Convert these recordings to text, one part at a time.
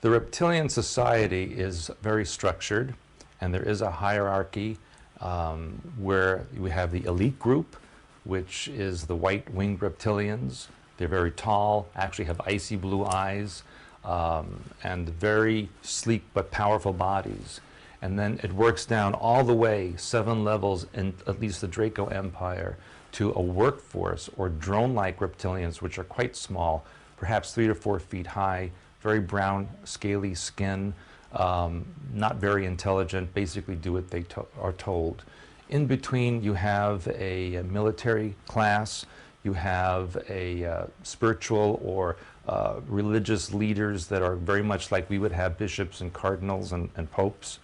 The reptilian society is very structured, and there is a hierarchy where we have the elite group, which is the white-winged reptilians. They're very tall, actually have icy blue eyes, and very sleek but powerful bodies. And then it works down all the way, 7 levels in at least the Draco Empire, to a workforce or drone-like reptilians, which are quite small, perhaps 3 to 4 feet high, very brown, scaly skin, not very intelligent, basically do what they are told. In between, you have a military class, you have a spiritual or religious leaders that are very much like we would have bishops and cardinals and popes.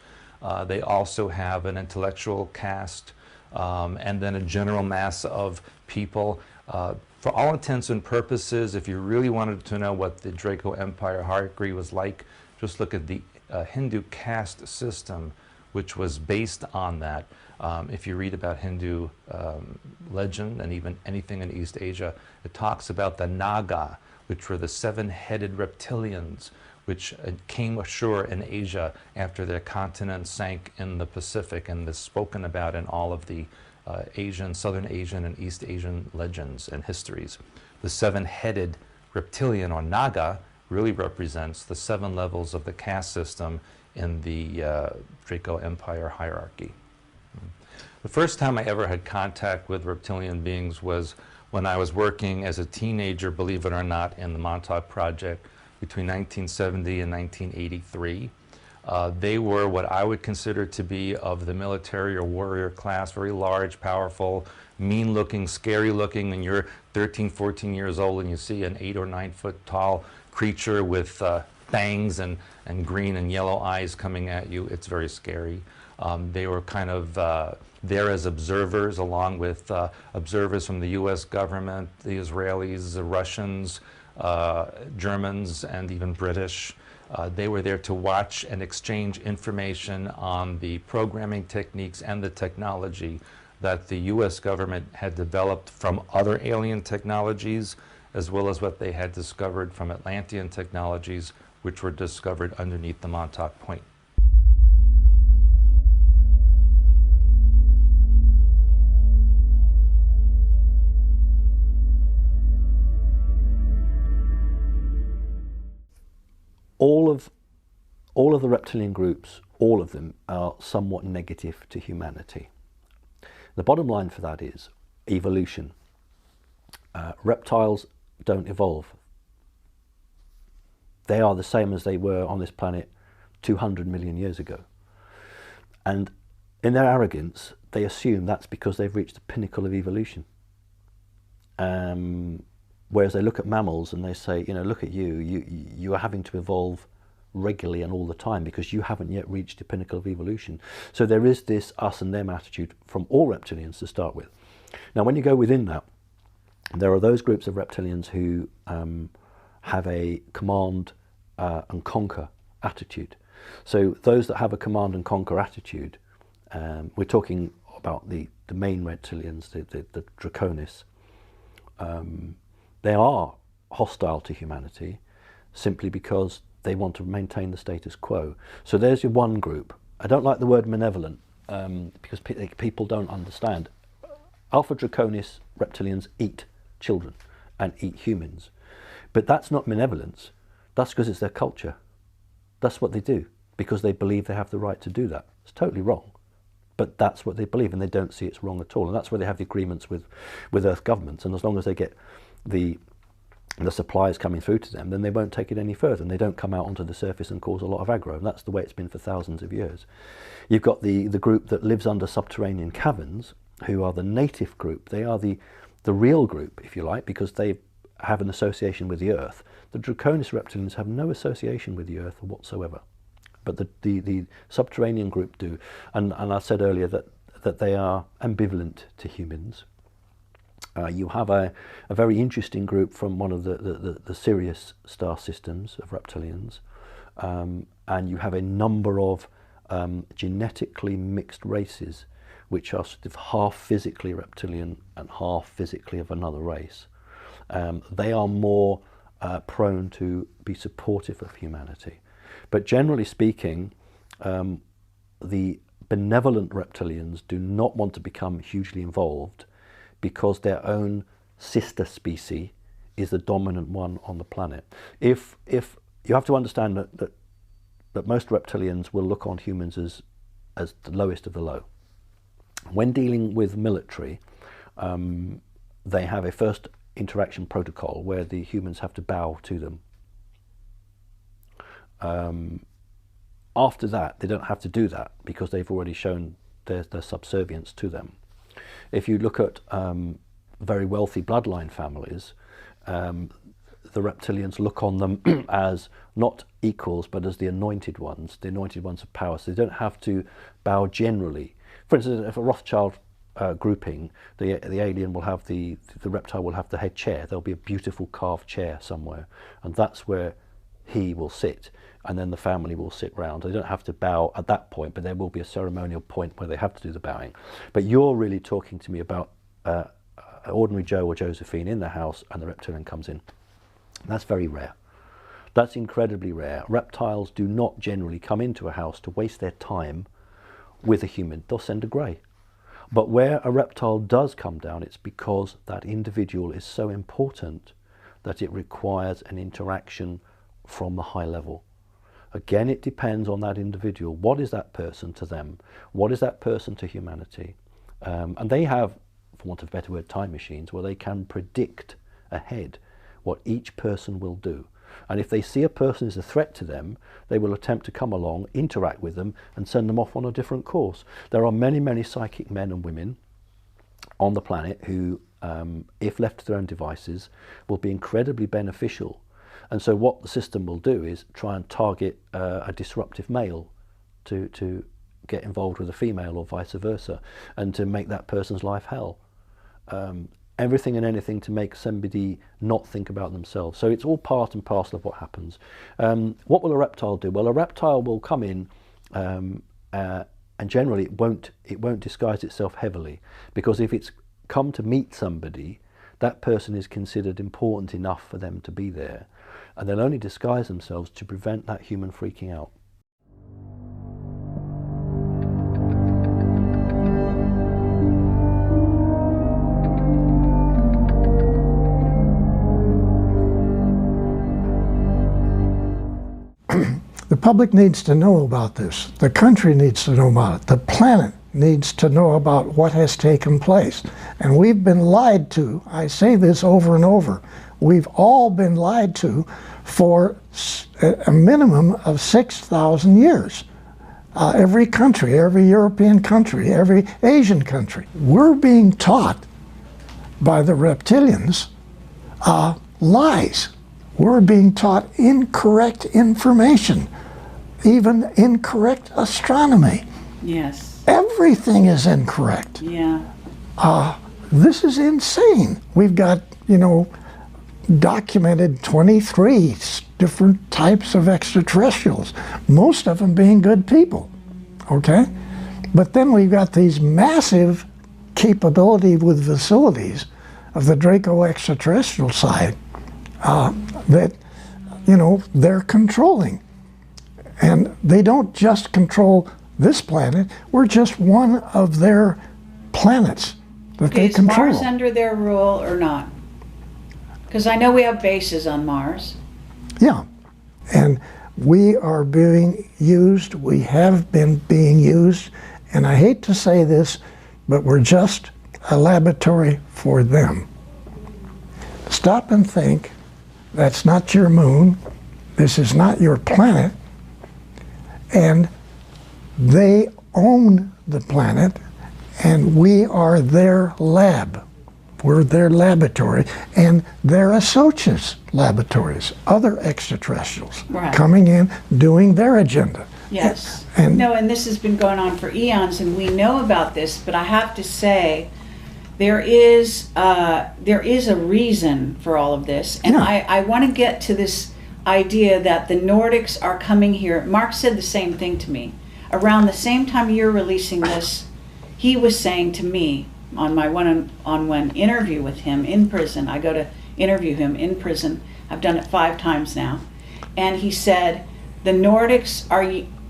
They also have an intellectual caste, and then a general mass of people. For all intents and purposes, if you really wanted to know what the Draco Empire hierarchy was like, just look at the Hindu caste system, which was based on that. If you read about Hindu legend and even anything in East Asia, it talks about the Naga, which were the 7-headed reptilians, which came ashore in Asia after their continent sank in the Pacific, and is spoken about in all of the Southern Asian and East Asian legends and histories. The 7-headed reptilian, or Naga, really represents the 7 levels of the caste system in the Draco Empire hierarchy. The first time I ever had contact with reptilian beings was when I was working as a teenager, believe it or not, in the Montauk Project between 1970 and 1983. They were what I would consider to be of the military or warrior class, very large, powerful, mean-looking, scary-looking. When you're 13, 14 years old and you see an 8 or 9 foot tall creature with fangs and green and yellow eyes coming at you, it's very scary. They were kind of there as observers, along with observers from the US government, the Israelis, the Russians, Germans, and even British. They were there to watch and exchange information on the programming techniques and the technology that the US government had developed from other alien technologies, as well as what they had discovered from Atlantean technologies, which were discovered underneath the Montauk Point. All of the reptilian groups, all of them, are somewhat negative to humanity. The bottom line for that is evolution. Reptiles don't evolve. They are the same as they were on this planet 200 million years ago. And in their arrogance, they assume that's because they've reached the pinnacle of evolution. Whereas they look at mammals and they say, you know, look at you, you are having to evolve regularly and all the time because you haven't yet reached the pinnacle of evolution. So there is this us and them attitude from all reptilians to start with. Now, when you go within that, there are those groups of reptilians who have a command and conquer attitude. So those that have a command and conquer attitude, we're talking about the main reptilians, the Draconis. They are hostile to humanity simply because they want to maintain the status quo. So there's your one group. I don't like the word malevolent because people don't understand. Alpha Draconis reptilians eat children and eat humans. But that's not malevolence. That's because it's their culture. That's what they do because they believe they have the right to do that. It's totally wrong. But that's what they believe, and they don't see it's wrong at all. And that's where they have the agreements with Earth governments. And as long as they get the supplies coming through to them, then they won't take it any further, and they don't come out onto the surface and cause a lot of aggro. And that's the way it's been for thousands of years. You've got the group that lives under subterranean caverns, who are the native group. They are the real group, if you like, because they have an association with the Earth. The Draconis reptilians have no association with the Earth whatsoever. But the subterranean group do. And I said earlier that they are ambivalent to humans. You have a very interesting group from one of the Sirius star systems of reptilians. And you have a number of genetically mixed races, which are sort of half physically reptilian and half physically of another race. They are more prone to be supportive of humanity. But generally speaking, the benevolent reptilians do not want to become hugely involved because their own sister species is the dominant one on the planet. If you have to understand that most reptilians will look on humans as the lowest of the low. When dealing with military, they have a first interaction protocol where the humans have to bow to them. After that, they don't have to do that because they've already shown their subservience to them. If you look at very wealthy bloodline families, the reptilians look on them as not equals, but as the anointed ones of power. So they don't have to bow generally. For instance, if a Rothschild grouping, the alien will have the reptile will have the head chair. There'll be a beautiful carved chair somewhere, and that's where he will sit, and then the family will sit round. They don't have to bow at that point, but there will be a ceremonial point where they have to do the bowing. But you're really talking to me about ordinary Joe or Josephine in the house, and the reptilian comes in. That's very rare. That's incredibly rare. Reptiles do not generally come into a house to waste their time with a human. They'll send a grey. But where a reptile does come down, it's because that individual is so important that it requires an interaction from the high level. Again, it depends on that individual. What is that person to them? What is that person to humanity? And they have, for want of a better word, time machines where they can predict ahead what each person will do. And if they see a person as a threat to them, they will attempt to come along, interact with them, and send them off on a different course. There are many, many psychic men and women on the planet who, if left to their own devices, will be incredibly beneficial. And so what the system will do is try and target a disruptive male to get involved with a female or vice versa, and to make that person's life hell. Everything and anything to make somebody not think about themselves. So it's all part and parcel of what happens. What will a reptile do? Well, a reptile will come in, and generally it won't disguise itself heavily, because if it's come to meet somebody, that person is considered important enough for them to be there, and they'll only disguise themselves to prevent that human freaking out. The public needs to know about this. The country needs to know about it. The planet needs to know about what has taken place. And we've been lied to. I say this over and over. We've all been lied to for a minimum of 6,000 years. Every country, every European country, every Asian country. We're being taught by the reptilians lies. We're being taught incorrect information, even incorrect astronomy. Yes. Everything is incorrect. Yeah. This is insane. We've got, documented 23 different types of extraterrestrials, most of them being good people, okay? But then we've got these massive capability with facilities of the Draco extraterrestrial side that, they're controlling. And they don't just control this planet, we're just one of their planets that they control. Is Mars under their rule or not? Because I know we have bases on Mars. Yeah, and we are being used, we have been being used, and I hate to say this, but we're just a laboratory for them. Stop and think, that's not your moon, this is not your planet, and they own the planet, and we are their lab. We're their laboratory, and they're associates laboratories, other extraterrestrials coming in, doing their agenda. Yes. And this has been going on for eons, and we know about this, but I have to say, there is a reason for all of this, and I want to get to this idea that the Nordics are coming here. Mark said the same thing to me. Around the same time you're releasing this, he was saying to me on my one-on-one interview with him in prison, I go to interview him in prison, I've done it 5 times now, and he said, the Nordics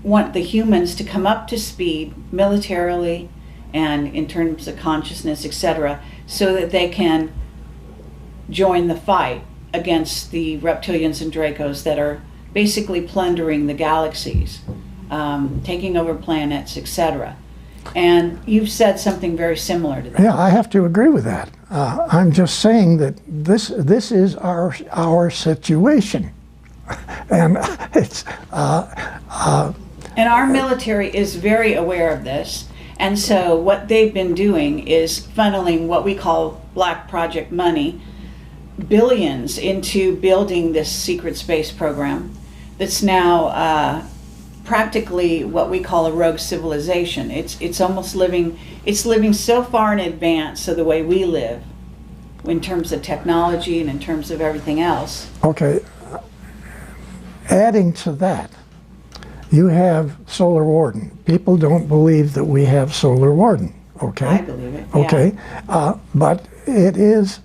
want the humans to come up to speed militarily and in terms of consciousness, etc., so that they can join the fight against the reptilians and Dracos that are basically plundering the galaxies, taking over planets, etc. And you've said something very similar to that. Yeah, I have to agree with that. I'm just saying that this is our situation, and it's. And our military is very aware of this, and so what they've been doing is funneling what we call black project money, billions, into building this secret space program that's now practically what we call a rogue civilization. It's almost living so far in advance of the way we live in terms of technology and in terms of everything else. Okay, adding to that, you have Solar Warden. People don't believe that we have Solar Warden, okay? I believe it, yeah. Okay, but it is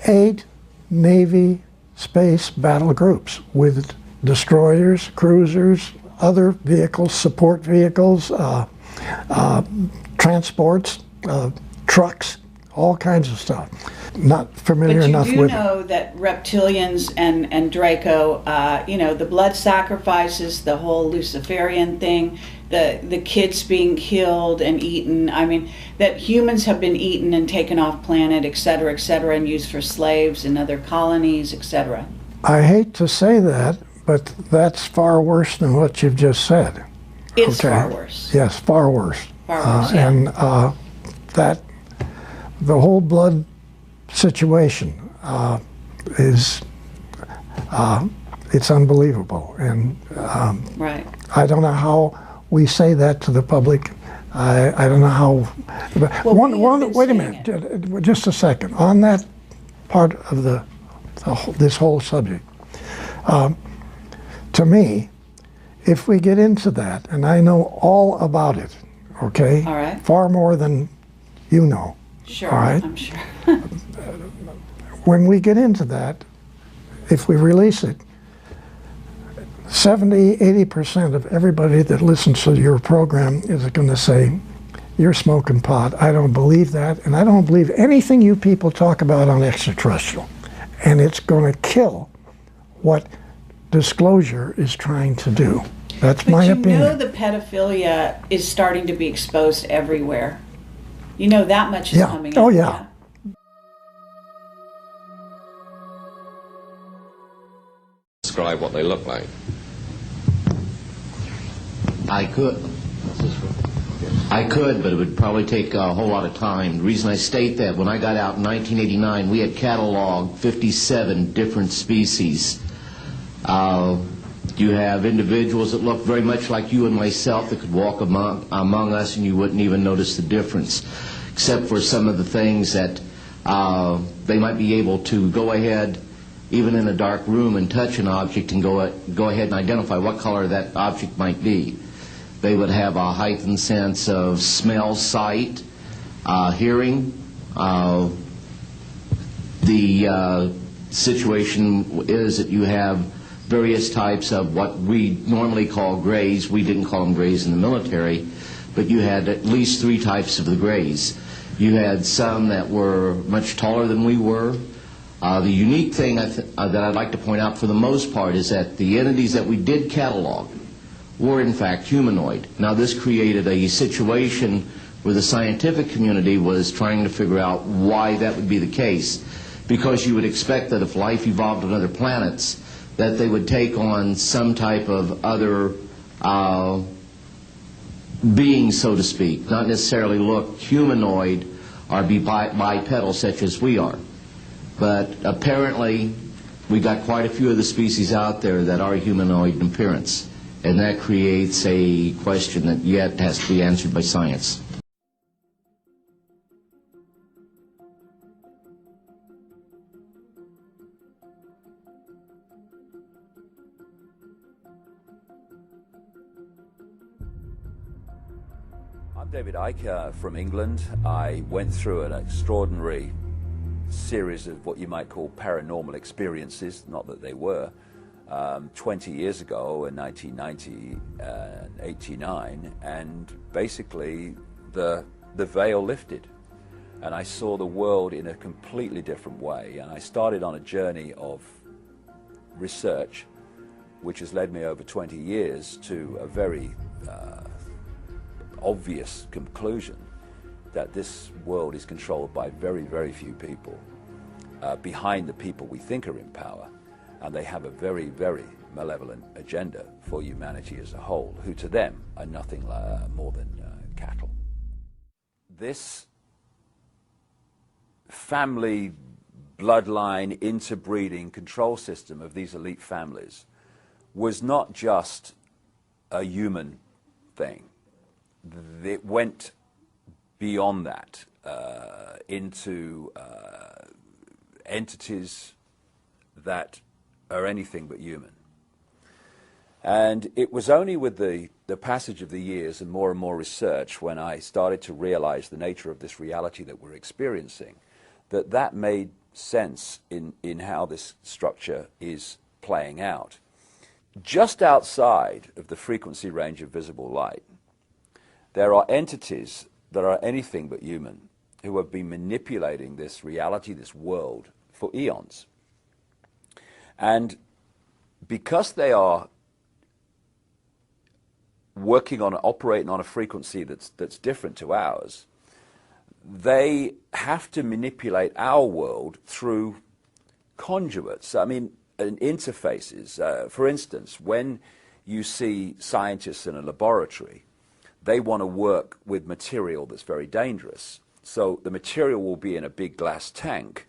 8 Navy space battle groups with destroyers, cruisers, other vehicles, support vehicles, transports, trucks, all kinds of stuff. Not familiar enough with it. But you do know that reptilians and Draco, the blood sacrifices, the whole Luciferian thing, the kids being killed and eaten, I mean, that humans have been eaten and taken off planet, et cetera, and used for slaves in other colonies, etc. I hate to say that, but that's far worse than what you've just said. It's far worse. Yes, far worse. Far worse, yeah. And that the whole blood situation is it's unbelievable, and right. I don't know how we say that to the public. I don't know how. Well, wait a minute, just a second. On that part of this whole subject, to me, if we get into that, and I know all about it, okay? All right. Far more than you know. Sure, all right? I'm sure. When we get into that, if we release it, 70–80% of everybody that listens to your program is going to say, "You're smoking pot." I don't believe that, and I don't believe anything you people talk about on Extraterrestrial. And it's going to kill what disclosure is trying to do. That's my opinion. But you know the pedophilia is starting to be exposed everywhere. You know that much is coming out. Oh, yeah. Describe what they look like. I could, but it would probably take a whole lot of time. The reason I state that, when I got out in 1989, we had cataloged 57 different species. You have individuals that look very much like you and myself that could walk among us and you wouldn't even notice the difference, except for some of the things that they might be able to go ahead, even in a dark room, and touch an object and go ahead and identify what color that object might be. They would have a heightened sense of smell, sight, hearing. The situation is that you have various types of what we normally call grays. We didn't call them grays in the military, but you had at least 3 types of the grays. You had some that were much taller than we were. The unique thing that I'd like to point out for the most part is that the entities that we did catalog were in fact humanoid. Now this created a situation where the scientific community was trying to figure out why that would be the case, because you would expect that if life evolved on other planets, that they would take on some type of other being, so to speak, not necessarily look humanoid or be bipedal such as we are. But apparently we got quite a few of the species out there that are humanoid in appearance, and that creates a question that yet has to be answered by science. I'm David Icke from England. I went through an extraordinary series of what you might call paranormal experiences, not that they were, 20 years ago in 1990 and 89, and basically the veil lifted. And I saw the world in a completely different way. And I started on a journey of research, which has led me over 20 years to a very obvious conclusion that this world is controlled by very, very few people behind the people we think are in power. And they have a very, very malevolent agenda for humanity as a whole, who to them are nothing more than cattle. This family bloodline interbreeding control system of these elite families was not just a human thing. It went beyond that into entities that are anything but human. And it was only with the passage of the years and more research when I started to realize the nature of this reality that we're experiencing that made sense in how this structure is playing out. Just outside of the frequency range of visible light, there are entities that are anything but human who have been manipulating this reality, this world, for eons. And because they are operating on a frequency that's different to ours, they have to manipulate our world through conduits. I mean, interfaces. For instance, when you see scientists in a laboratory, they want to work with material that's very dangerous. So the material will be in a big glass tank,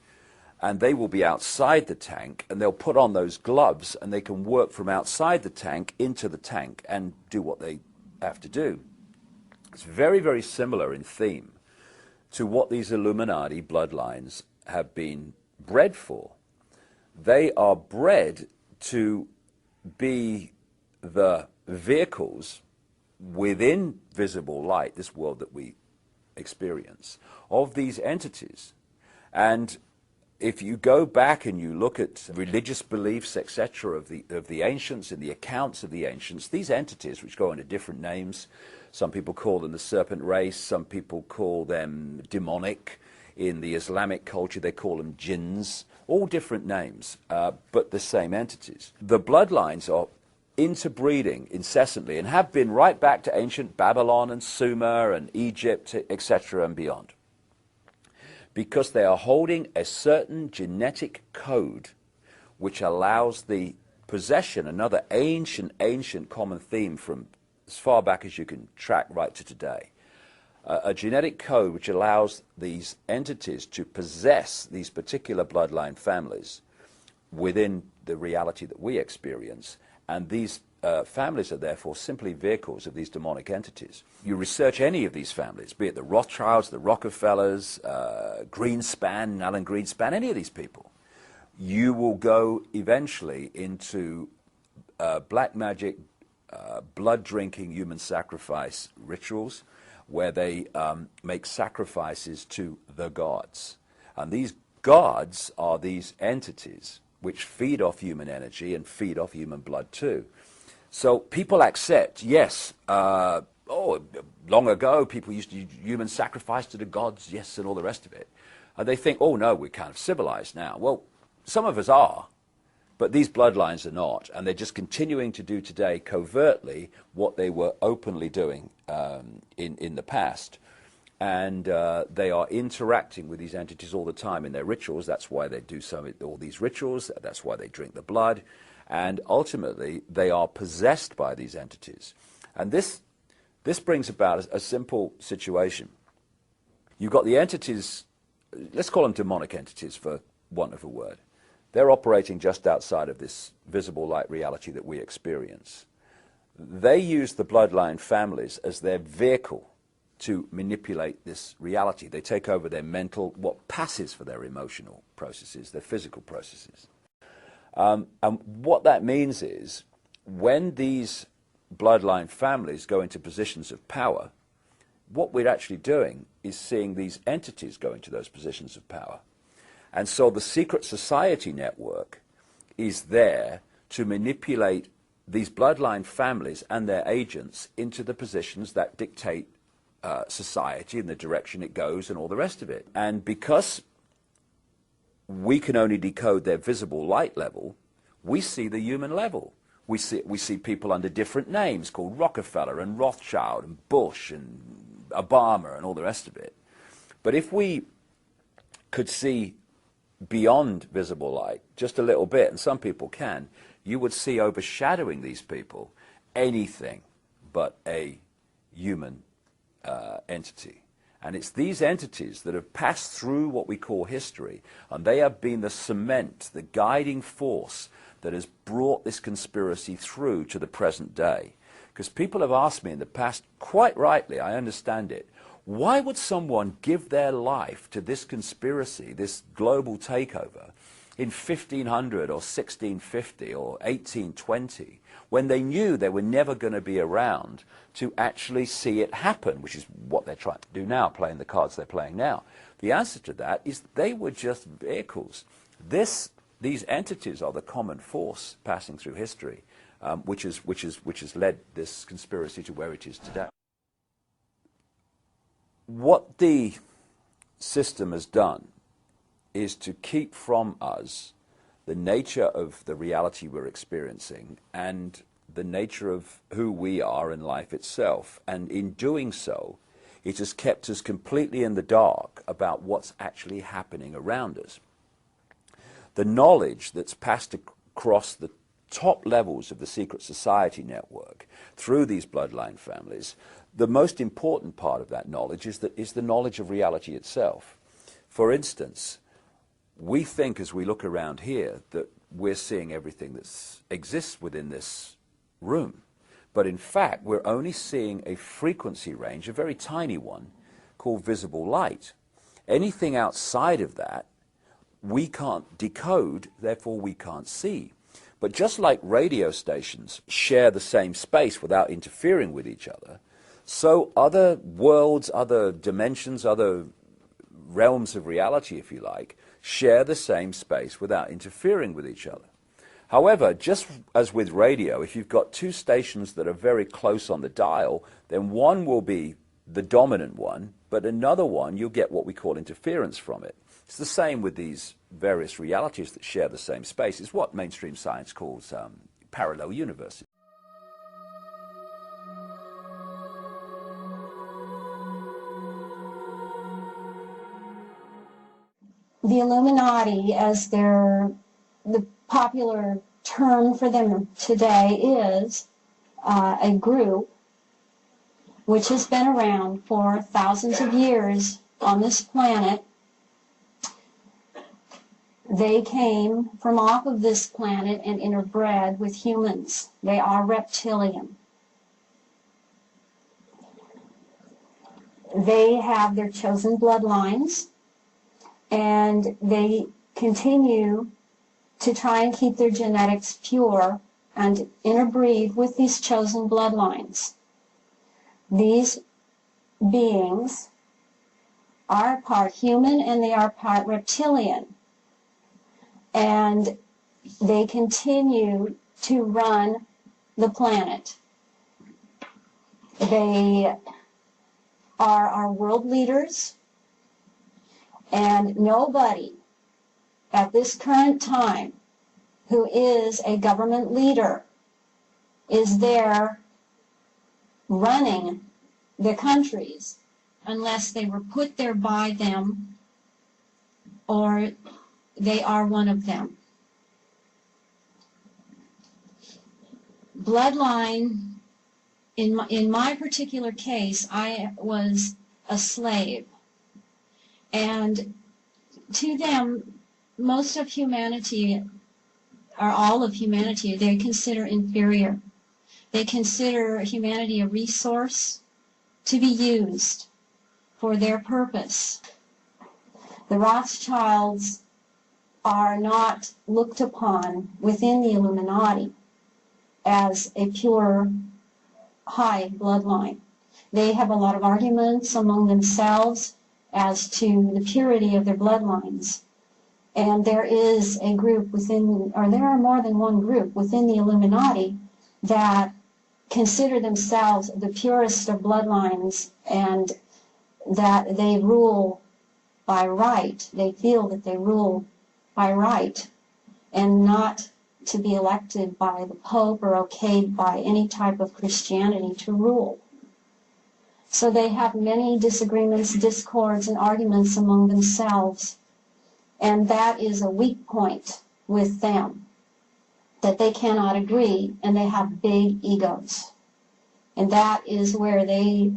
and they will be outside the tank, and they'll put on those gloves, and they can work from outside the tank into the tank and do what they have to do. It's very, very similar in theme to what these Illuminati bloodlines have been bred for. They are bred to be the vehicles within visible light, this world that we experience, of these entities. And if you go back and you look at religious beliefs, etc., of the ancients and the accounts of the ancients, these entities, which go under different names, some people call them the serpent race, some people call them demonic. In the Islamic culture, they call them jinns, all different names, but the same entities. The bloodlines are interbreeding incessantly and have been right back to ancient Babylon and Sumer and Egypt, etc., and beyond, because they are holding a certain genetic code which allows the possession, another ancient common theme from as far back as you can track right to today, a genetic code which allows these entities to possess these particular bloodline families within the reality that we experience. And these families are therefore simply vehicles of these demonic entities. You research any of these families, be it the Rothschilds, the Rockefellers, Greenspan, Alan Greenspan, any of these people, you will go eventually into black magic, blood-drinking human sacrifice rituals where they make sacrifices to the gods. And these gods are these entities which feed off human energy and feed off human blood too. So people accept, yes, long ago people used to use human sacrifice to the gods, yes, and all the rest of it. And they think, oh no, we're kind of civilized now. Well, some of us are, but these bloodlines are not, and they're just continuing to do today covertly what they were openly doing in the past. And they are interacting with these entities all the time in their rituals. That's why they do all these rituals. That's why they drink the blood. And ultimately, they are possessed by these entities. And this brings about a simple situation. You've got the entities, let's call them demonic entities for want of a word. They're operating just outside of this visible light reality that we experience. They use the bloodline families as their vehicle to manipulate this reality. They take over their mental, what passes for their emotional processes, their physical processes. And what that means is when these bloodline families go into positions of power, what we're actually doing is seeing these entities go into those positions of power. And so the secret society network is there to manipulate these bloodline families and their agents into the positions that dictate society and the direction it goes and all the rest of it. And because we can only decode their visible light level, we see the human level. We see people under different names called Rockefeller and Rothschild and Bush and Obama and all the rest of it. But if we could see beyond visible light just a little bit, and some people can, you would see overshadowing these people anything but a human entity. And it's these entities that have passed through what we call history, and they have been the cement, the guiding force that has brought this conspiracy through to the present day. Because people have asked me in the past, quite rightly, I understand it, why would someone give their life to this conspiracy, this global takeover, in 1500 or 1650 or 1820, when they knew they were never going to be around to actually see it happen, which is what they're trying to do now, playing the cards they're playing now? The answer to that is they were just vehicles. These entities are the common force passing through history, which has led this conspiracy to where it is today. What the system has done is to keep from us the nature of the reality we're experiencing and the nature of who we are in life itself. And in doing so, it has kept us completely in the dark about what's actually happening around us. The knowledge that's passed across the top levels of the secret society network through these bloodline families, the most important part of that knowledge is the knowledge of reality itself. For instance, we think as we look around here that we're seeing everything that exists within this room. But in fact, we're only seeing a frequency range, a very tiny one, called visible light. Anything outside of that, we can't decode, therefore we can't see. But just like radio stations share the same space without interfering with each other, so other worlds, other dimensions, other realms of reality, if you like, share the same space without interfering with each other. However, just as with radio, if you've got two stations that are very close on the dial, then one will be the dominant one, but another one you'll get what we call interference from it. It's the same with these various realities that share the same space. It's what mainstream science calls parallel universes. The Illuminati, as the popular term for them today is, a group which has been around for thousands of years on this planet. They came from off of this planet and interbred with humans. They are reptilian. They have their chosen bloodlines, and they continue to try and keep their genetics pure and interbreed with these chosen bloodlines. These beings are part human and they are part reptilian. And they continue to run the planet. They are our world leaders, and nobody at this current time who is a government leader is there running the countries unless they were put there by them or they are one of them. Bloodline, in my particular case, I was a slave. And to them, most of humanity, or all of humanity, they consider inferior. They consider humanity a resource to be used for their purpose. The Rothschilds are not looked upon within the Illuminati as a pure high bloodline. They have a lot of arguments among themselves as to the purity of their bloodlines. And there is a group within, or there are more than one group within the Illuminati that consider themselves the purest of bloodlines and that they rule by right. They feel that they rule by right and not to be elected by the Pope or okayed by any type of Christianity to rule. So they have many disagreements, discords, and arguments among themselves. And that is a weak point with them, that they cannot agree, and they have big egos. And that is where they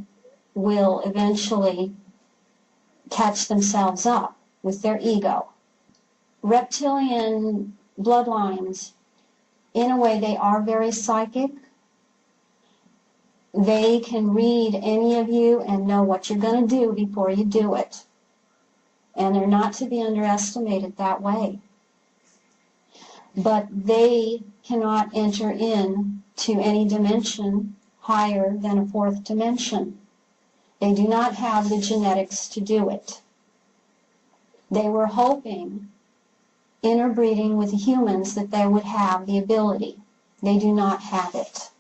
will eventually catch themselves up with their ego. Reptilian bloodlines, in a way, they are very psychic. They can read any of you and know what you're going to do before you do it. And they're not to be underestimated that way. But they cannot enter into any dimension higher than a fourth dimension. They do not have the genetics to do it. They were hoping, interbreeding with humans, that they would have the ability. They do not have it.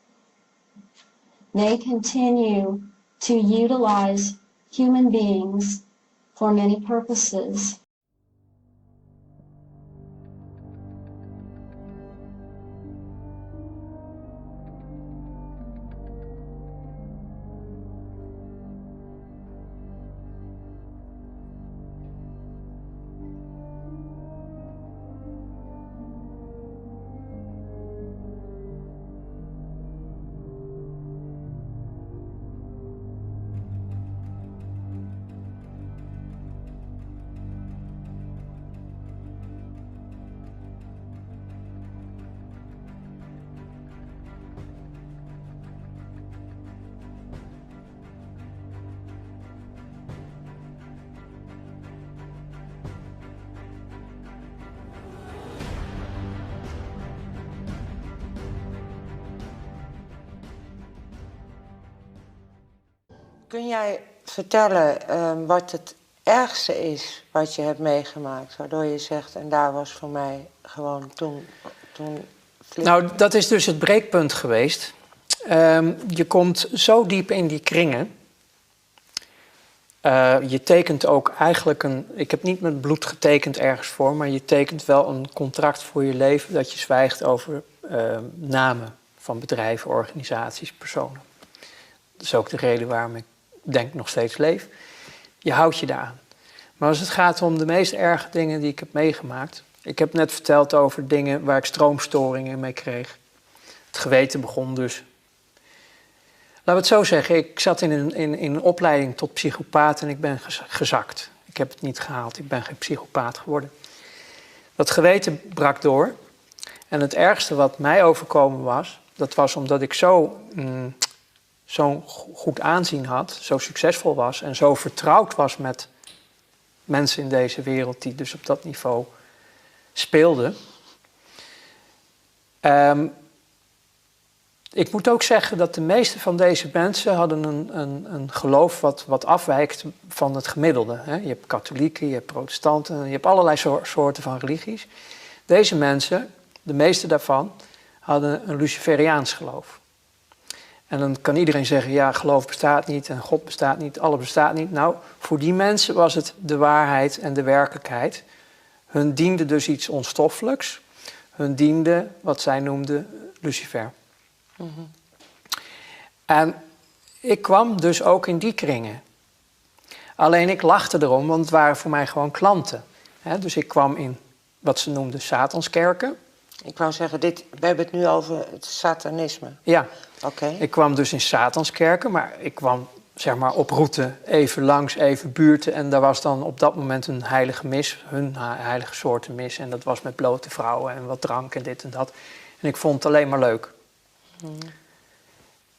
They continue to utilize human beings for many purposes. Kun jij vertellen wat het ergste is wat je hebt meegemaakt, waardoor je zegt, en daar was voor mij gewoon toen Nou, dat is dus het breekpunt geweest. Je komt zo diep in die kringen. Je tekent ook eigenlijk ik heb niet met bloed getekend ergens voor, maar je tekent wel een contract voor je leven dat je zwijgt over namen van bedrijven, organisaties, personen. Dat is ook de reden waarom ik denk nog steeds leef. Je houdt je daaraan. Maar als het gaat om de meest erge dingen die ik heb meegemaakt. Ik heb net verteld over dingen waar ik stroomstoringen mee kreeg. Het geweten begon dus. Laten we het zo zeggen, ik zat in een opleiding tot psychopaat en ik ben gezakt. Ik heb het niet gehaald, ik ben geen psychopaat geworden. Dat geweten brak door. En het ergste wat mij overkomen was, dat was omdat ik zo'n goed aanzien had, zo succesvol was en zo vertrouwd was met mensen in deze wereld die dus op dat niveau speelden. Ik moet ook zeggen dat de meeste van deze mensen hadden een geloof wat afwijkt van het gemiddelde. Hè? Je hebt katholieken, je hebt protestanten, je hebt allerlei soorten van religies. Deze mensen, de meeste daarvan, hadden een Luciferiaans geloof. En dan kan iedereen zeggen, ja, geloof bestaat niet en God bestaat niet, alles bestaat niet. Nou, voor die mensen was het de waarheid en de werkelijkheid. Hun diende dus iets onstoffelijks. Hun diende wat zij noemden Lucifer. Mm-hmm. En ik kwam dus ook in die kringen. Alleen ik lachte erom, want het waren voor mij gewoon klanten. Dus ik kwam in wat ze noemden Satanskerken. Ik wou zeggen, we hebben het nu over het satanisme. Ja, okay. Ik kwam dus in Satanskerken, maar ik kwam zeg maar op route even langs, even buurten. En daar was dan op dat moment een heilige mis, hun heilige soorten mis. En dat was met blote vrouwen en wat drank en dit en dat. En ik vond het alleen maar leuk.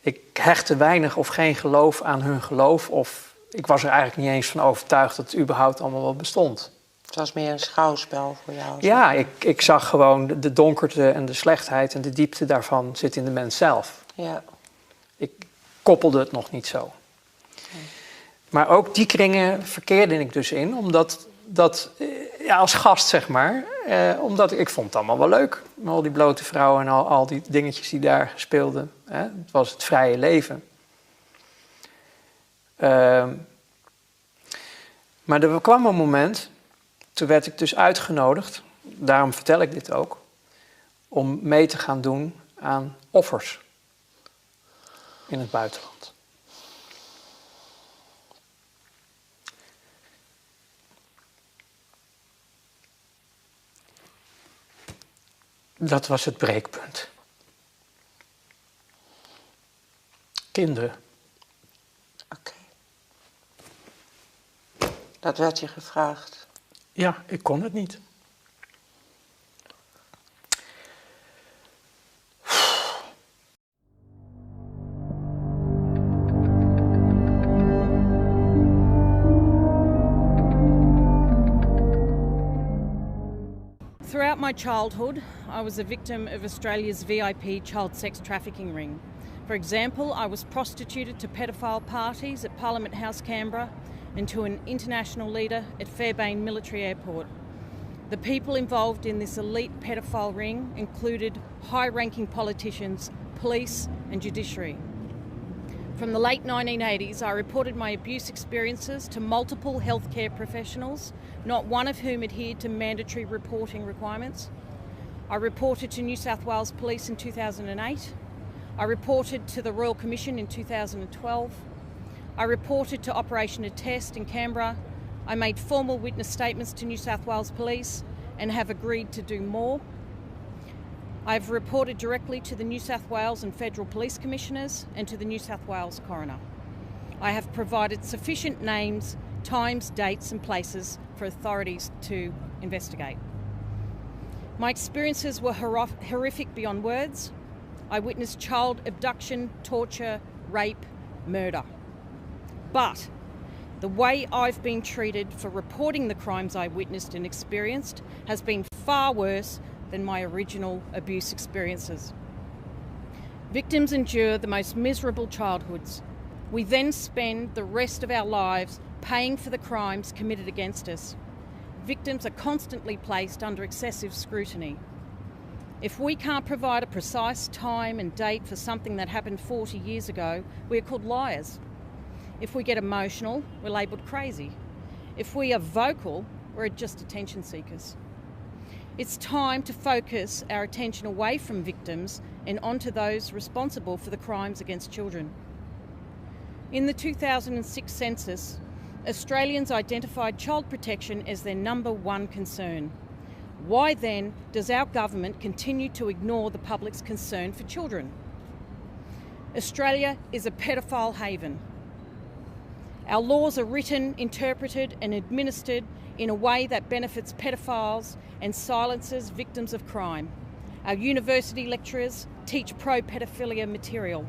Ik hechtte weinig of geen geloof aan hun geloof. Of ik was er eigenlijk niet eens van overtuigd dat het überhaupt allemaal wel bestond. Het was meer een schouwspel voor jou? Ja, ik zag gewoon de donkerte en de slechtheid en de diepte daarvan zit in de mens zelf. Ja. Ik koppelde het nog niet zo. Maar ook die kringen verkeerde ik dus in, omdat Ja, als gast, zeg maar. Omdat ik vond het allemaal wel leuk. Al die blote vrouwen en al die dingetjes die daar speelden. Het was het vrije leven. Maar er kwam een moment, toen werd ik dus uitgenodigd, daarom vertel ik dit ook, om mee te gaan doen aan offers in het buitenland. Dat was het breekpunt. Kinderen. Oké. Dat werd je gevraagd? Ja, ik kon het niet. Throughout my childhood, I was a victim of Australia's VIP child sex trafficking ring. For example, I was prostituted to pedophile parties at Parliament House, Canberra, and to an international leader at Fairbairn Military Airport. The people involved in this elite pedophile ring included high-ranking politicians, police and judiciary. From the late 1980s, I reported my abuse experiences to multiple healthcare professionals, not one of whom adhered to mandatory reporting requirements. I reported to New South Wales Police in 2008. I reported to the Royal Commission in 2012. I reported to Operation Attest in Canberra. I made formal witness statements to New South Wales Police and have agreed to do more. I've reported directly to the New South Wales and Federal Police Commissioners and to the New South Wales Coroner. I have provided sufficient names, times, dates and places for authorities to investigate. My experiences were horrific beyond words. I witnessed child abduction, torture, rape, murder. But the way I've been treated for reporting the crimes I witnessed and experienced has been far worse than my original abuse experiences. Victims endure the most miserable childhoods. We then spend the rest of our lives paying for the crimes committed against us. Victims are constantly placed under excessive scrutiny. If we can't provide a precise time and date for something that happened 40 years ago, we're called liars. If we get emotional, we're labelled crazy. If we are vocal, we're just attention seekers. It's time to focus our attention away from victims and onto those responsible for the crimes against children. In the 2006 census, Australians identified child protection as their #1 concern. Why then does our government continue to ignore the public's concern for children? Australia is a pedophile haven. Our laws are written, interpreted and administered in a way that benefits pedophiles and silences victims of crime. Our university lecturers teach pro-pedophilia material.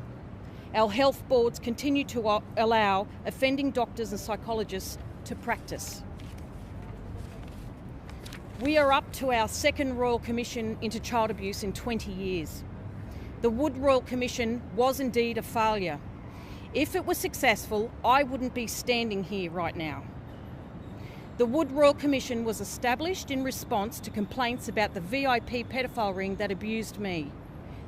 Our health boards continue to allow offending doctors and psychologists to practice. We are up to our second Royal Commission into child abuse in 20 years. The Wood Royal Commission was indeed a failure. If it was successful, I wouldn't be standing here right now. The Wood Royal Commission was established in response to complaints about the VIP pedophile ring that abused me.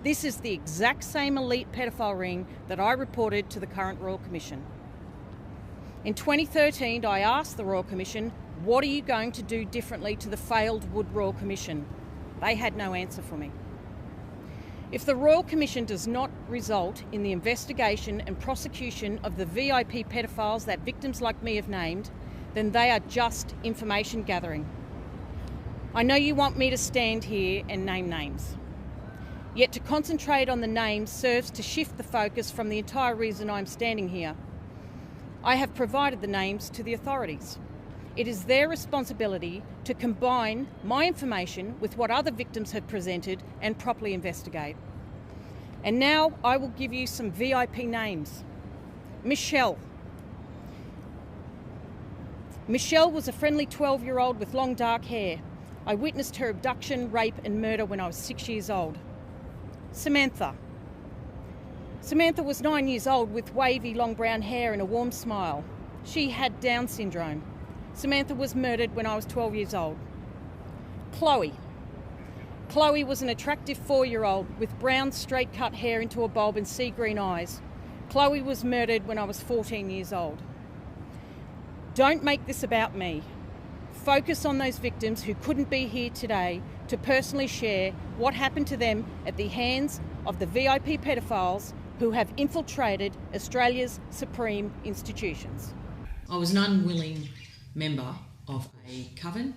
This is the exact same elite pedophile ring that I reported to the current Royal Commission. In 2013, I asked the Royal Commission, what are you going to do differently to the failed Wood Royal Commission? They had no answer for me. If the Royal Commission does not result in the investigation and prosecution of the VIP pedophiles that victims like me have named, then they are just information gathering. I know you want me to stand here and name names. Yet to concentrate on the names serves to shift the focus from the entire reason I'm standing here. I have provided the names to the authorities. It is their responsibility to combine my information with what other victims have presented and properly investigate. And now I will give you some VIP names. Michelle. Michelle was a friendly 12-year-old with long dark hair. I witnessed her abduction, rape and murder when I was 6 years old. Samantha. Samantha was 9 years old with wavy long brown hair and a warm smile. She had Down syndrome. Samantha was murdered when I was 12 years old. Chloe. Chloe was an attractive 4-year-old with brown straight-cut hair into a bulb and sea green eyes. Chloe was murdered when I was 14 years old. Don't make this about me. Focus on those victims who couldn't be here today to personally share what happened to them at the hands of the VIP pedophiles who have infiltrated Australia's supreme institutions. I was an unwilling member of a coven,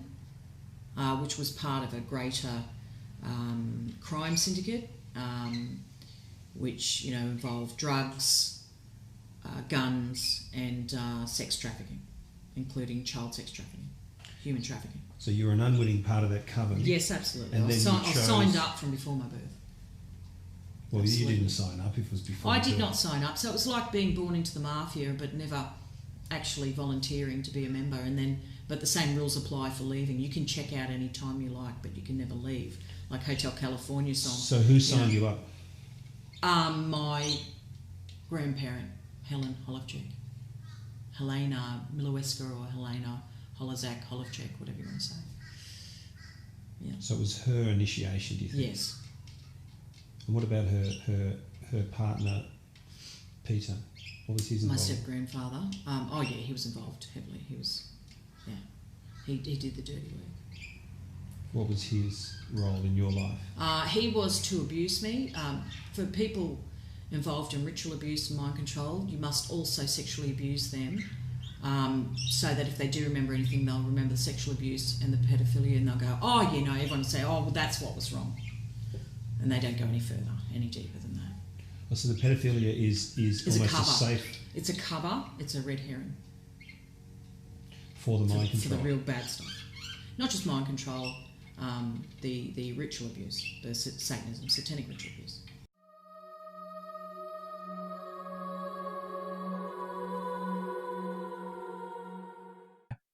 which was part of a greater crime syndicate, which involved drugs, guns, and sex trafficking, including child sex trafficking, human trafficking. So you were an unwitting part of that coven? Yes, absolutely. And I signed up from before my birth. Well, Absolutely. You didn't sign up if it was before. I did not sign up, so it was like being born into the mafia, but never actually volunteering to be a member. But the same rules apply for leaving. You can check out any time you like, but you can never leave, like Hotel California song. So who signed you up? My grandparent, Helen Holovchek. Helena Miloweska or Helena Holozak, Holovchek, whatever you want to say. Yeah. So it was her initiation, do you think? Yes. And what about her partner, Peter? What was his involvement? My step-grandfather. He was involved heavily. He did the dirty work. What was his role in your life? He was to abuse me. For people involved in ritual abuse and mind control, you must also sexually abuse them, so that if they do remember anything, they'll remember the sexual abuse and the pedophilia, and they'll go, everyone will say, well, that's what was wrong. And they don't go any further, any deeper than that. Oh, so the pedophilia is almost a safe... It's a cover. It's a red herring. For the mind control. For the real bad stuff. Not just mind control, the ritual abuse, the Satanism, satanic ritual abuse.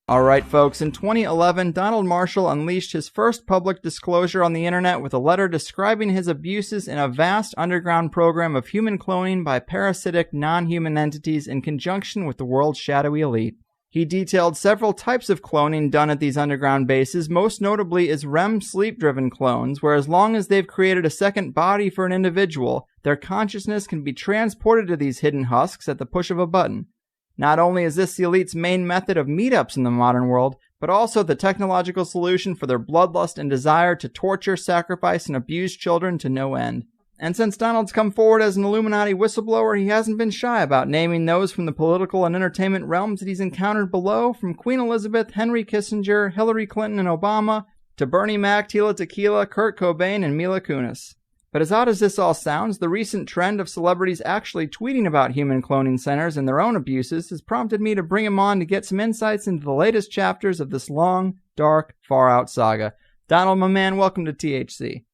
All right, folks, in 2011, Donald Marshall unleashed his first public disclosure on the internet with a letter describing his abuses in a vast underground program of human cloning by parasitic, non-human entities in conjunction with the world's shadowy elite. He detailed several types of cloning done at these underground bases, most notably is REM sleep-driven clones, where as long as they've created a second body for an individual, their consciousness can be transported to these hidden husks at the push of a button. Not only is this the elite's main method of meetups in the modern world, but also the technological solution for their bloodlust and desire to torture, sacrifice, and abuse children to no end. And since Donald's come forward as an Illuminati whistleblower, he hasn't been shy about naming those from the political and entertainment realms that he's encountered below, from Queen Elizabeth, Henry Kissinger, Hillary Clinton, and Obama, to Bernie Mac, Tila Tequila, Kurt Cobain, and Mila Kunis. But as odd as this all sounds, the recent trend of celebrities actually tweeting about human cloning centers and their own abuses has prompted me to bring him on to get some insights into the latest chapters of this long, dark, far-out saga. Donald, my man, welcome to THC.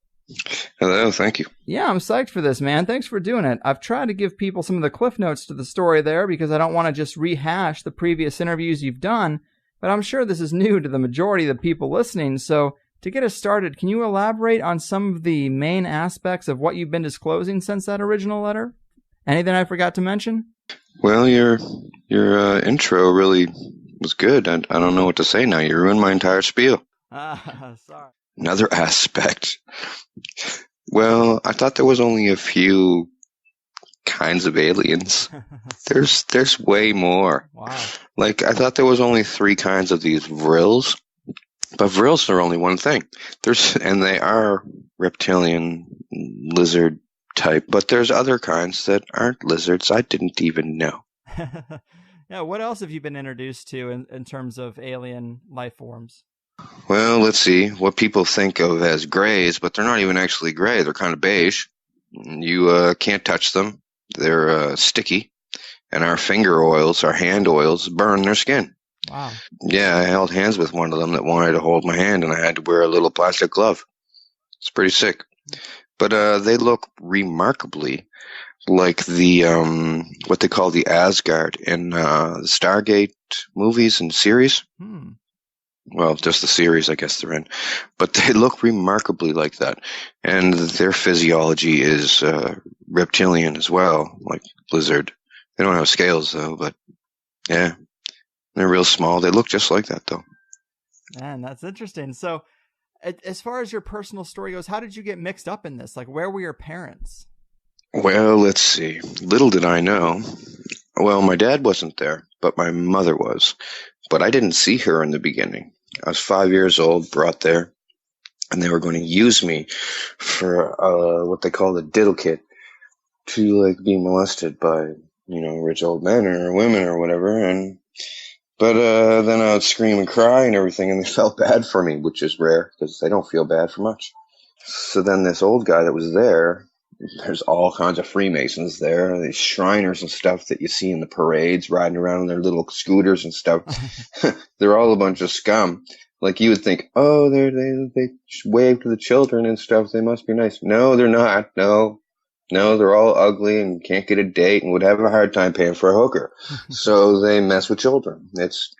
Hello, thank you. Yeah, I'm psyched for this, man. Thanks for doing it. I've tried to give people some of the cliff notes to the story there because I don't want to just rehash the previous interviews you've done, but I'm sure this is new to the majority of the people listening, so to get us started, can you elaborate on some of the main aspects of what you've been disclosing since that original letter? Anything I forgot to mention? Well, your intro really was good. I don't know what to say now. You ruined my entire spiel. Sorry. Another aspect. Well, I thought there was only a few kinds of aliens. There's way more. Wow. Like, I thought there was only 3 kinds of these vrills. But vrills are only one thing. And they are reptilian, lizard type, but there's other kinds that aren't lizards I didn't even know. Yeah, what else have you been introduced to in terms of alien life forms? Well, let's see. What people think of as grays, but they're not even actually gray. They're kind of beige. You can't touch them. They're sticky. And our finger oils, our hand oils, burn their skin. Wow. Yeah, I held hands with one of them that wanted to hold my hand, and I had to wear a little plastic glove. It's pretty sick. But they look remarkably like the what they call the Asgard in the Stargate movies and series. Well, just the series, I guess they're in. But they look remarkably like that. And their physiology is reptilian as well, like lizard. They don't have scales, though, but yeah. They're real small. They look just like that, though. Man, that's interesting. So, as far as your personal story goes, how did you get mixed up in this? Like, where were your parents? Well, let's see. Little did I know. Well, my dad wasn't there, but my mother was. But I didn't see her in the beginning. I was 5 years old, brought there, and they were going to use me for what they call the diddle kit, to like be molested by, rich old men or women or whatever. But then I would scream and cry and everything, and they felt bad for me, which is rare because they don't feel bad for much. So then this old guy that was there, there's all kinds of Freemasons there, these Shriners and stuff that you see in the parades riding around on their little scooters and stuff. They're all a bunch of scum. Like you would think, oh, they wave to the children and stuff. They must be nice. No, they're not. No, they're all ugly and can't get a date and would have a hard time paying for a hooker. So they mess with children. It's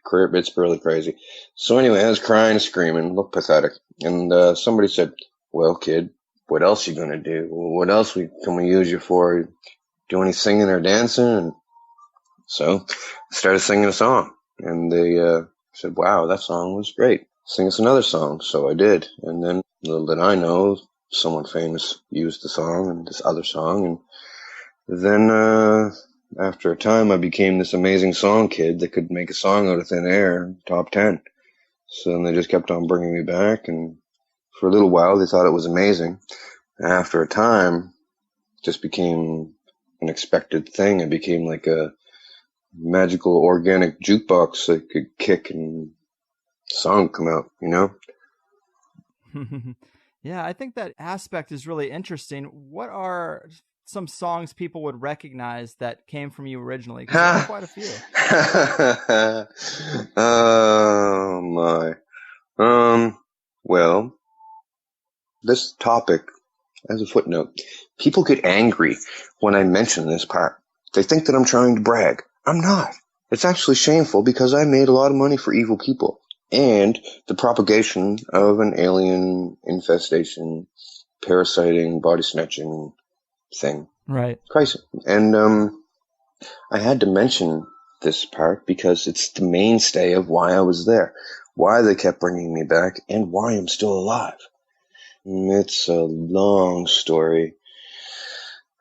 really crazy. So anyway, I was crying and screaming, looked pathetic. And somebody said, well, kid, what else you gonna do? What else can we use you for? Do any singing or dancing? And so I started singing a song. And they said, wow, that song was great. Sing us another song. So I did. And then little did I know, someone famous used the song and this other song. And then after a time, I became this amazing song kid that could make a song out of thin air, top 10. So then they just kept on bringing me back. And for a little while, they thought it was amazing. After a time, it just became an expected thing. It became like a magical organic jukebox that could kick and song come out, Yeah, I think that aspect is really interesting. What are some songs people would recognize that came from you originally? Because there are quite a few. Oh, my. Well, this topic, as a footnote, people get angry when I mention this part. They think that I'm trying to brag. I'm not. It's actually shameful because I made a lot of money for evil people and the propagation of an alien infestation, parasiting, body snatching thing. Right. Crazy. And I had to mention this part because it's the mainstay of why I was there, why they kept bringing me back, and why I'm still alive. It's a long story.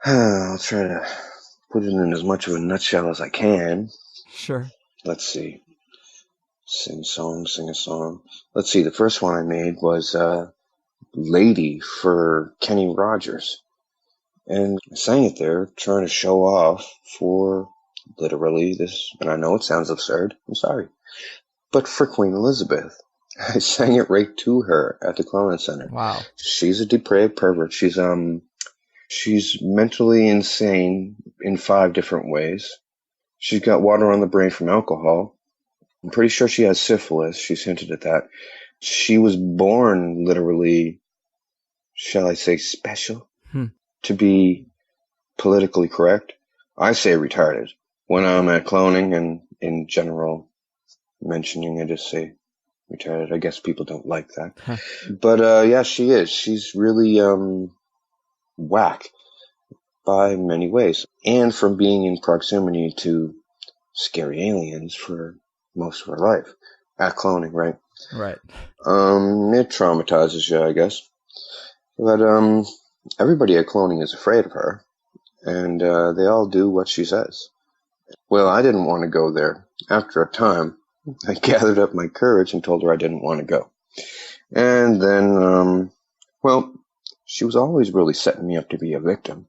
I'll try to put it in as much of a nutshell as I can. Sure. Let's see. Sing a song. Let's see. The first one I made was Lady for Kenny Rogers. And I sang it there trying to show off for literally this, and I know it sounds absurd. I'm sorry. But for Queen Elizabeth. I sang it right to her at the Cloning Center. Wow. She's a depraved pervert. She's mentally insane in 5 different ways. She's got water on the brain from alcohol. I'm pretty sure she has syphilis. She's hinted at that. She was born literally, shall I say, special to be politically correct. I say retarded. When I'm at cloning and in general mentioning, I just say retarded. I guess people don't like that. But yeah, she is. She's really whack by many ways. And from being in proximity to scary aliens for most of her life. At cloning, right? Right. It traumatizes you, I guess. But everybody at cloning is afraid of her. And they all do what she says. Well, I didn't want to go there. After a time, I gathered up my courage and told her I didn't want to go. And then, well, she was always really setting me up to be a victim.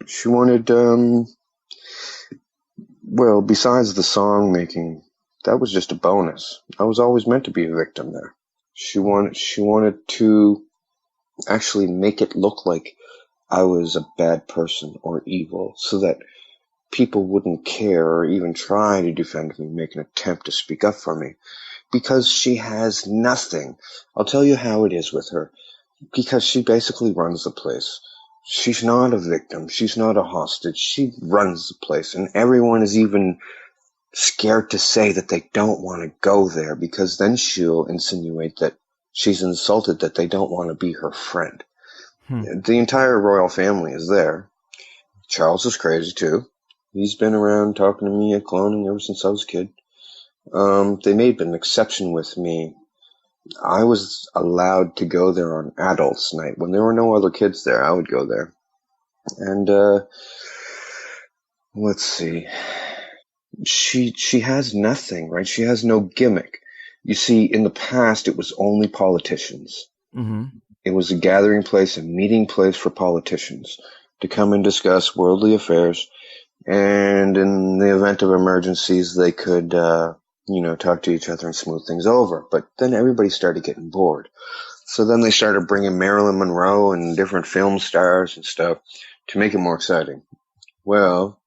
She wanted, well, besides the song making, that was just a bonus. I was always meant to be a victim there. She wanted to actually make it look like I was a bad person or evil so that people wouldn't care or even try to defend me, make an attempt to speak up for me. Because she has nothing. I'll tell you how it is with her. Because she basically runs the place. She's not a victim. She's not a hostage. She runs the place. And everyone is even scared to say that they don't want to go there because then she'll insinuate that she's insulted that they don't want to be her friend. The entire royal family is there. Charles is crazy too. He's been around talking to me at cloning ever since I was a kid. They made an exception with me I was allowed to go there on adults' night. When there were no other kids there, I would go there. And, let's see. She has nothing, right? She has no gimmick. You see, in the past, it was only politicians. Mm-hmm. It was a gathering place, a meeting place for politicians to come and discuss worldly affairs. And in the event of emergencies, they could, talk to each other and smooth things over. But then everybody started getting bored. So then they started bringing Marilyn Monroe and different film stars and stuff to make it more exciting. Well,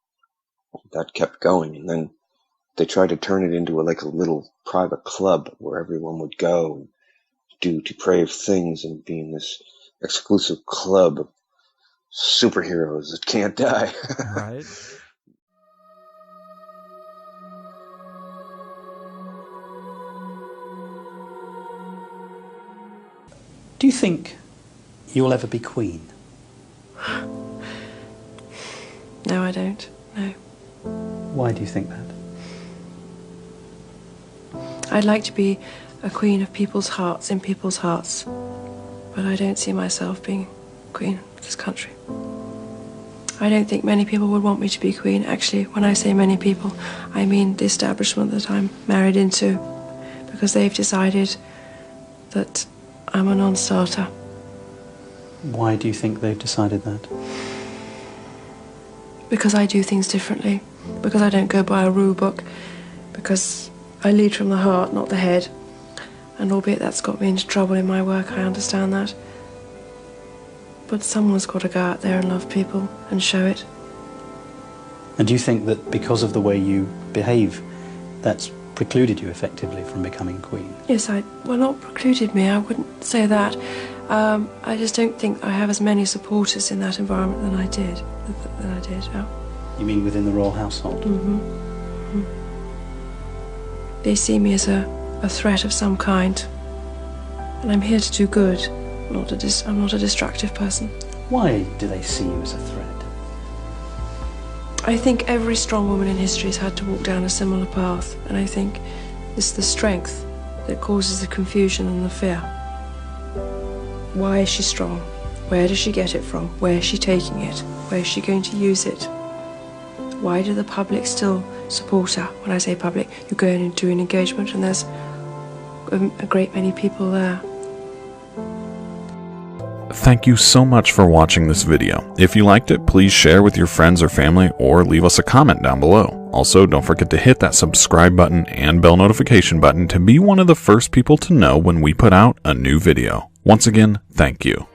that kept going. And then they tried to turn it into a little private club where everyone would go and do depraved things and be in this exclusive club of superheroes that can't die. Right. Do you think you'll ever be queen? No, I don't. No. Why do you think that? I'd like to be a queen of people's hearts, in people's hearts. But I don't see myself being queen of this country. I don't think many people would want me to be queen. Actually, when I say many people, I mean the establishment that I'm married into. Because they've decided that I'm a non-starter. Why do you think they've decided that? Because I do things differently. Because I don't go by a rule book. Because I lead from the heart, not the head. And albeit that's got me into trouble in my work, I understand that. But someone's got to go out there and love people and show it. And do you think that because of the way you behave, that's precluded you effectively from becoming queen? Yes, well, not precluded me, I wouldn't say that. I just don't think I have as many supporters in that environment than I did. Yeah. You mean within the royal household? Mm-hmm. Mm-hmm. They see me as a threat of some kind. And I'm here to do good. I'm not a destructive person. Why do they see you as a threat? I think every strong woman in history has had to walk down a similar path, and I think it's the strength that causes the confusion and the fear. Why is she strong? Where does she get it from? Where is she taking it? Where is she going to use it? Why do the public still support her? When I say public, you go in and do an engagement and there's a great many people there. Thank you so much for watching this video. If you liked it, please share with your friends or family or leave us a comment down below. Also, don't forget to hit that subscribe button and bell notification button to be one of the first people to know when we put out a new video. Once again, thank you.